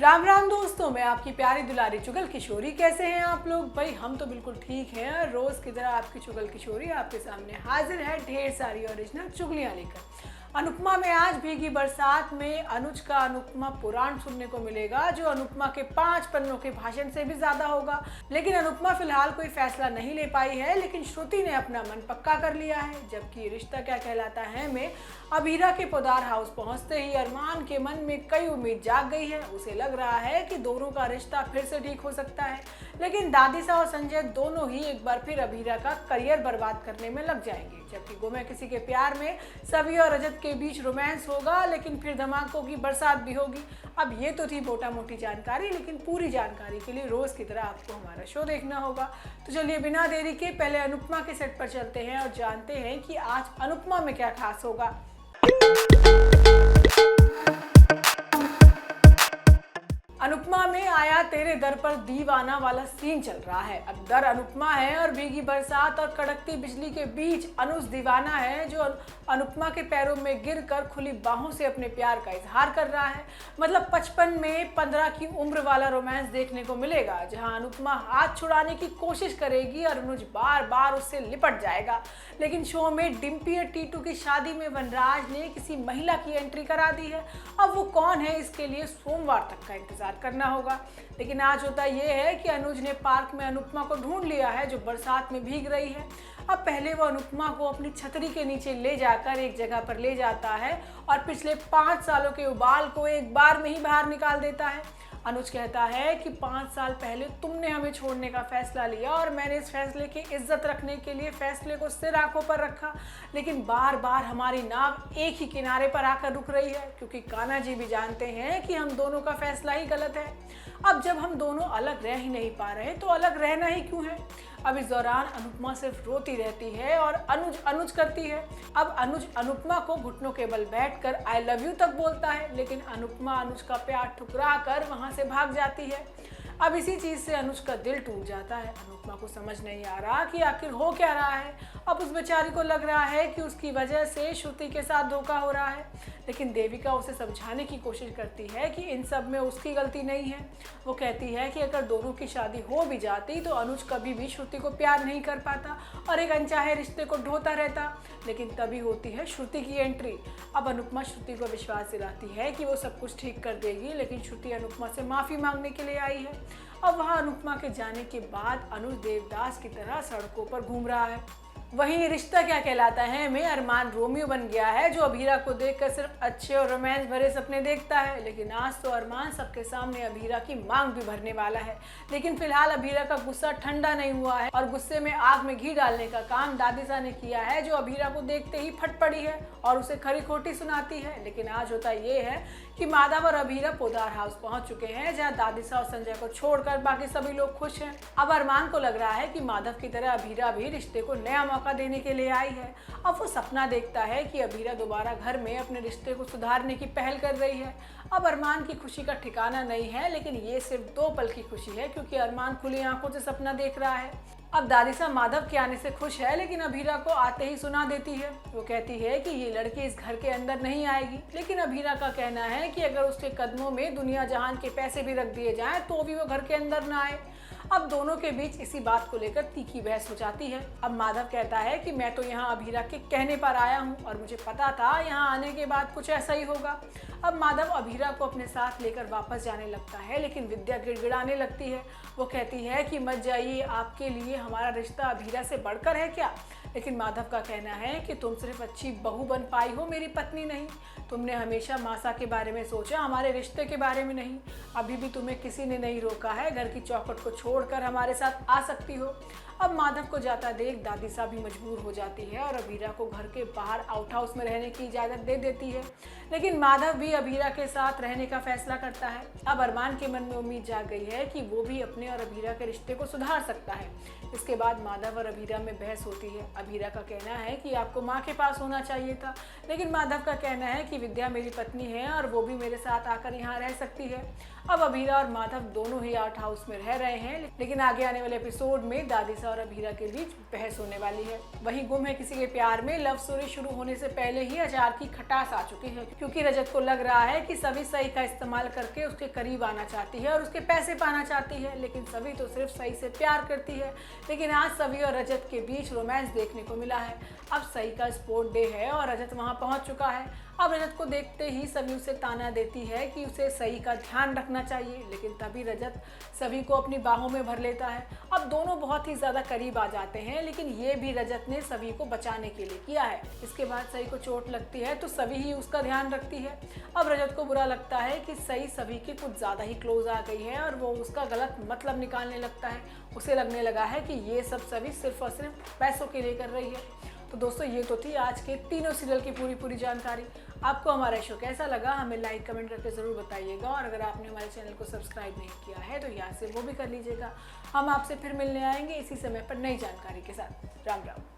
राम राम दोस्तों, मैं आपकी प्यारी दुलारी चुगल किशोरी। कैसे हैं आप लोग? भाई हम तो बिल्कुल ठीक हैं। रोज की तरह आपकी चुगल किशोरी आपके सामने हाजिर है ढेर सारी ओरिजिनल चुगलियां लेकर। अनुपमा में आज भीगी बरसात में अनुज का अनुपमा पुराण सुनने को मिलेगा, जो अनुपमा के 5 पन्नों के भाषण से भी ज्यादा होगा। लेकिन अनुपमा फिलहाल कोई फैसला नहीं ले पाई है, लेकिन श्रुति ने अपना मन पक्का कर लिया है। जबकि रिश्ता क्या कहलाता है में अभीरा के पोदार हाउस पहुंचते ही अरमान के मन में कई उम्मीद जाग गई है। उसे लग रहा है कि दोनों का रिश्ता फिर से ठीक हो सकता है। लेकिन दादीसा और संजय दोनों ही एक बार फिर अभीरा का करियर बर्बाद करने में लग जाएंगे। जबकि गुमे किसी के प्यार में सभी और रजत के बीच रोमांस होगा, लेकिन फिर धमाकों की बरसात भी होगी। अब ये तो थी मोटा मोटी जानकारी, लेकिन पूरी जानकारी के लिए रोज की तरह आपको हमारा शो देखना होगा। तो चलिए बिना देरी के पहले अनुपमा के सेट पर चलते हैं और जानते हैं कि आज अनुपमा में क्या खास होगा। अनुपमा में आया तेरे दर पर दीवाना वाला सीन चल रहा है। अब दर अनुपमा है और भीगी बरसात और कड़कती बिजली के बीच अनुज दीवाना है, जो अनुपमा के पैरों में गिरकर खुली बाहों से अपने प्यार का इजहार कर रहा है। मतलब 55 में 15 की उम्र वाला रोमांस देखने को मिलेगा, जहां अनुपमा हाथ छुड़ाने की कोशिश करेगी और अनुज बार बार उससे लिपट जाएगा। लेकिन शो में डिम्पी और टीटू की शादी में वनराज ने किसी महिला की एंट्री करा दी है। अब वो कौन है, इसके लिए सोमवार तक का इंतजार करना होगा। लेकिन आज होता यह है कि अनुज ने पार्क में अनुपमा को ढूंढ लिया है, जो बरसात में भीग रही है। अब पहले वो अनुपमा को अपनी छतरी के नीचे ले जाकर एक जगह पर ले जाता है और पिछले 5 सालों के उबाल को एक बार में ही बाहर निकाल देता है। अनुज कहता है कि 5 साल पहले तुमने हमें छोड़ने का फैसला लिया और मैंने इस फैसले की इज्जत रखने के लिए फैसले को सिर आंखों पर रखा, लेकिन बार बार हमारी नाव एक ही किनारे पर आकर रुक रही है, क्योंकि कान्हा जी भी जानते हैं कि हम दोनों का फैसला ही गलत है। अब जब हम दोनों अलग रह ही नहीं पा रहे तो अलग रहना ही क्यों है। अब इस दौरान अनुपमा सिर्फ रोती रहती है और अनुज करती है। अब अनुज अनुपमा को घुटनों के बल बैठकर आई लव यू तक बोलता है, लेकिन अनुपमा अनुज का प्यार ठुकरा कर वहां से भाग जाती है। अब इसी चीज से अनुज का दिल टूट जाता है। अनुपमा को समझ नहीं आ रहा कि आखिर हो क्या रहा है। अब उस बेचारी को लग रहा है कि उसकी वजह से श्रुति के साथ धोखा हो रहा है, लेकिन देविका उसे समझाने की कोशिश करती है कि इन सब में उसकी गलती नहीं है। वो कहती है कि अगर दोनों की शादी हो भी जाती तो अनुज कभी भी श्रुति को प्यार नहीं कर पाता और एक अनचाहे रिश्ते को ढोता रहता। लेकिन तभी होती है श्रुति की एंट्री। अब अनुपमा श्रुति को विश्वास दिलाती है कि वो सब कुछ ठीक कर देगी, लेकिन श्रुति अनुपमा से माफी मांगने के लिए आई है। अब वहाँ अनुपमा के जाने के बाद अनुज देवदास की तरह सड़कों पर घूम रहा है। वहीं रिश्ता क्या कहलाता है में अरमान रोमियो बन गया है, जो अभीरा को देखकर सिर्फ अच्छे और रोमांस भरे सपने देखता है। लेकिन आज तो अरमान सबके सामने अभीरा की मांग भी भरने वाला है। लेकिन फिलहाल अभीरा का गुस्सा ठंडा नहीं हुआ है और गुस्से में आग में घी डालने का काम दादीसा ने किया है, जो अभीरा को देखते ही फट पड़ी है और उसे खरी खोटी सुनाती है। लेकिन आज होता ये है कि माधव और अभीरा पोदार हाउस पहुंच चुके हैं, जहां दादीसा और संजय को छोड़कर बाकी सभी लोग खुश हैं। अब अरमान को लग रहा है कि माधव की तरह अभीरा भी रिश्ते को नया मौका देने के लिए आई है। अब वो सपना देखता है कि अभीरा दोबारा घर में अपने रिश्ते को सुधारने की पहल कर रही है। अब अरमान की खुशी का ठिकाना नहीं है, लेकिन ये सिर्फ 2 पल की खुशी है, क्योंकि अरमान खुली आंखों से सपना देख रहा है। अब दादीसा माधव के आने से खुश है, लेकिन अभीरा को आते ही सुना देती है। वो कहती है कि ये लड़की इस घर के अंदर नहीं आएगी, लेकिन अभीरा का कहना है कि अगर उसके कदमों में दुनिया जहान के पैसे भी रख दिए जाएं तो भी वो घर के अंदर ना आए। अब दोनों के बीच इसी बात को लेकर तीखी बहस हो जाती है। अब माधव कहता है कि मैं तो यहाँ अभीरा के कहने पर आया हूँ और मुझे पता था यहाँ आने के बाद कुछ ऐसा ही होगा। अब माधव अभीरा को अपने साथ लेकर वापस जाने लगता है, लेकिन विद्या गिड़गिड़ाने लगती है। वो कहती है कि मत जाइए, आपके लिए हमारा रिश्ता अभीरा से बढ़कर है क्या। लेकिन माधव का कहना है कि तुम सिर्फ अच्छी बहू बन पाई हो, मेरी पत्नी नहीं। तुमने हमेशा मासा के बारे में सोचा, हमारे रिश्ते के बारे में नहीं। अभी भी तुम्हें किसी ने नहीं रोका है, घर की चौखट को छोड़कर हमारे साथ आ सकती हो। अब माधव को जाता देख दादीसा भी मजबूर हो जाती है और अभीरा को घर के बाहर आउट हाउस में रहने की इजाज़त दे देती है। लेकिन माधव भी अभीरा के साथ रहने का फैसला करता है। अब अरमान के मन में उम्मीद जाग गई है कि वो भी अपने और अभीरा के रिश्ते को सुधार सकता है। इसके बाद माधव और अभीरा में बहस होती है। अभीरा का कहना है कि आपको माँ के पास होना चाहिए था, लेकिन माधव का कहना है कि विद्या मेरी पत्नी है और वो भी मेरे साथ आकर यहाँ रह सकती है। अब अभीरा और माधव दोनों ही आर्ट हाउस में रह रहे हैं, लेकिन आगे आने वाले एपिसोड में दादिसा और अभीरा के बीच बहस होने वाली है। वहीं गुम है किसी के प्यार में लव स्टोरी शुरू होने से पहले ही अचार की खटास आ चुकी है, क्योंकि रजत को लग रहा है कि सभी सही का इस्तेमाल करके उसके करीब आना चाहती है और उसके पैसे पाना चाहती है, लेकिन सभी तो सिर्फ सही से प्यार करती है। लेकिन आज सभी और रजत के बीच रोमांस देखने को मिला है। अब सही का स्पोर्ट डे है और रजत वहां पहुंच चुका है। अब रजत को देखते ही सभी उसे ताना देती है कि उसे सही का ध्यान रखना चाहिए, लेकिन तभी रजत सभी को अपनी बाहों में भर लेता है। अब दोनों बहुत ही ज्यादा करीब आ जाते हैं, लेकिन ये भी रजत ने सभी को बचाने के लिए किया है। इसके बाद सही को चोट लगती है तो सभी ही उसका ध्यान रखती है। अब रजत को बुरा लगता है कि सही सभी के कुछ ज्यादा ही क्लोज आ गई है और वो उसका गलत मतलब निकालने लगता है। उसे लगने लगा है कि ये सब सभी सिर्फ और सिर्फ पैसों के लिए कर रही है। तो दोस्तों, ये तो थी आज के तीनों सीरियल की पूरी जानकारी। आपको हमारा शो कैसा लगा हमें लाइक कमेंट करके ज़रूर बताइएगा, और अगर आपने हमारे चैनल को सब्सक्राइब नहीं किया है तो यहाँ से वो भी कर लीजिएगा। हम आपसे फिर मिलने आएंगे इसी समय पर नई जानकारी के साथ। राम राम।